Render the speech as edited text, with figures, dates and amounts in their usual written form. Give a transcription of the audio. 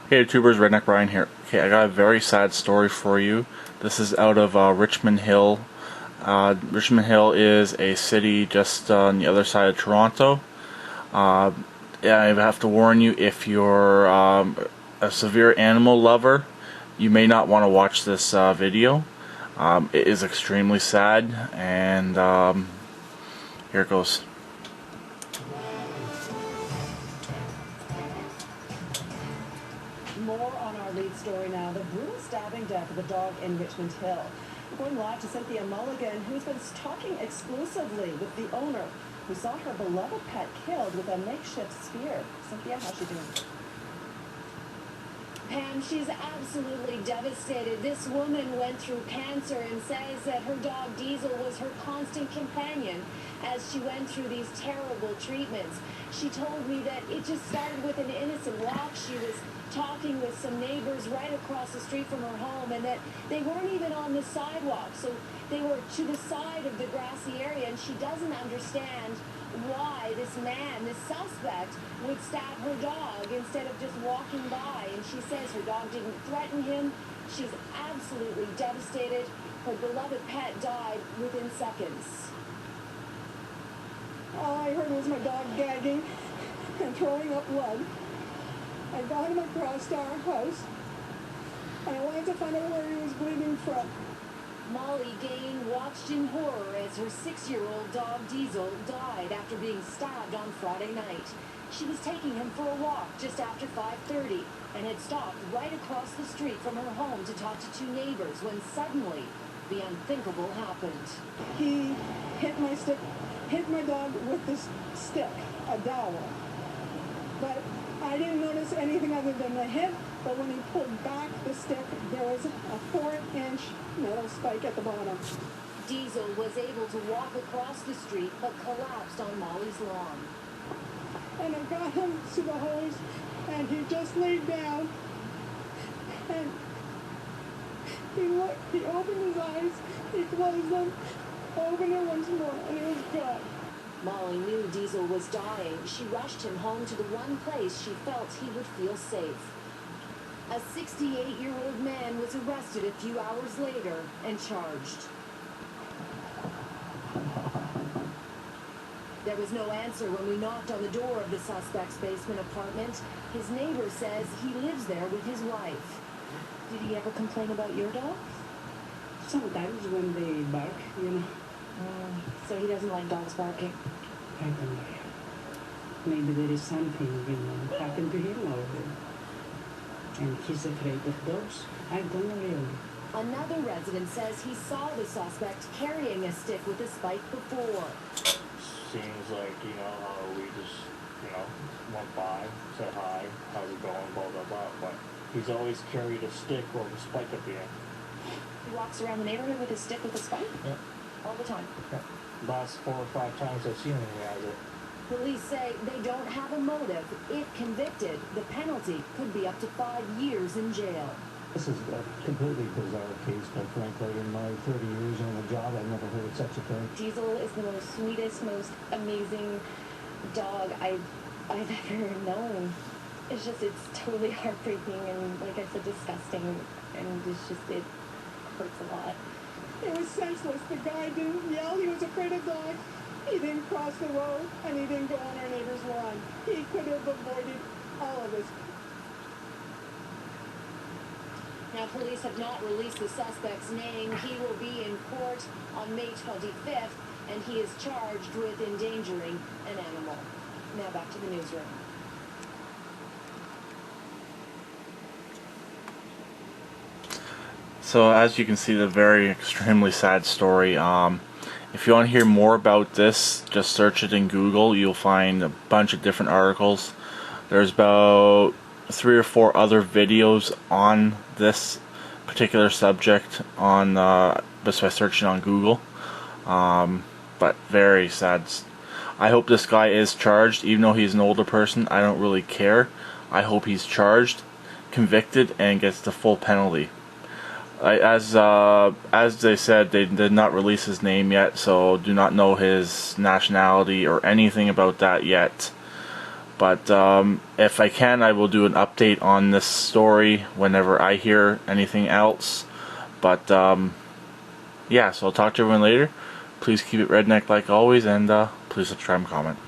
Hey YouTubers, Redneck Brian here. Okay, I got a very sad story for you. This is out of Richmond Hill. Richmond Hill is a city just on the other side of Toronto. Yeah, I have to warn you, if you're a severe animal lover, you may not want to watch this video. It is extremely sad, and here it goes. More on our lead story now. The brutal stabbing death of a dog in Richmond Hill. We're going live to Cynthia Mulligan, who's been talking exclusively with the owner who saw her beloved pet killed with a makeshift spear. Cynthia, how's she doing? Pam, she's absolutely devastated. This woman went through cancer and says that her dog Diesel was her constant companion as she went through these terrible treatments. She told me that it just started with an innocent walk. She was talking with some neighbors right across the street from her home, and that they weren't even on the sidewalk. So they were to the side of the grassy area, and she doesn't understand why this man, this suspect, would stab her dog instead of just walking by. And she says her dog didn't threaten him. She's absolutely devastated. Her beloved pet died within seconds. All I heard was my dog gagging and throwing up blood. I got him across to our house, and I wanted to find out where he was bleeding from. Molly Gain watched in horror as her 6-year-old dog Diesel died after being stabbed on Friday night. She was taking him for a walk just after 5:30 and had stopped right across the street from her home to talk to two neighbors when suddenly the unthinkable happened. He hit my dog with this stick, a dowel. But I didn't notice anything other than the hit. But when he pulled back the stick, there was a 4-inch metal spike at the bottom. Diesel was able to walk across the street but collapsed on Molly's lawn. And I got him to the hose, and he just laid down. And he opened his eyes, he closed them, opened it once more, and he was gone. Molly knew Diesel was dying. She rushed him home to the one place she felt he would feel safe. A 68-year-old man was arrested a few hours later and charged. There was no answer when we knocked on the door of the suspect's basement apartment. His neighbor says he lives there with his wife. Did he ever complain about your dog? Sometimes when they bark, you know. So he doesn't like dogs barking? I don't know. Maybe there is something, happened to him or... And he's afraid of dogs? I don't know really. Another resident says he saw the suspect carrying a stick with a spike before. Seems like, how we just, went by, said hi, how's it going, blah, blah, blah. But he's always carried a stick or a spike at the end. He walks around the neighborhood with a stick with a spike? Yeah. All the time? Yeah. Last 4 or 5 times I've seen him, he has it. Police say they don't have a motive. If convicted, the penalty could be up to 5 years in jail. This is a completely bizarre case, but frankly, in my 30 years on the job, I've never heard such a thing. Diesel is the most sweetest, most amazing dog I've ever known. It's totally heartbreaking and, like I said, disgusting, and it hurts a lot. It was senseless. The guy didn't yell. He was afraid of dogs. He didn't cross the road, and he didn't go on our neighbor's lawn. He could have avoided all of this. Now, police have not released the suspect's name. He will be in court on May 25th, and he is charged with endangering an animal. Now back to the newsroom. So as you can see, the very extremely sad story. If you want to hear more about this, just search it in Google. You'll find a bunch of different articles. There's about 3 or 4 other videos on this particular subject on just by searching on Google. But very sad. I hope this guy is charged, even though he's an older person. I don't really care. I hope he's charged, convicted, and gets the full penalty. As they said, they did not release his name yet, so do not know his nationality or anything about that yet. But if I can, I will do an update on this story whenever I hear anything else. But yeah, so I'll talk to everyone later. Please keep it redneck like always, and please subscribe and comment.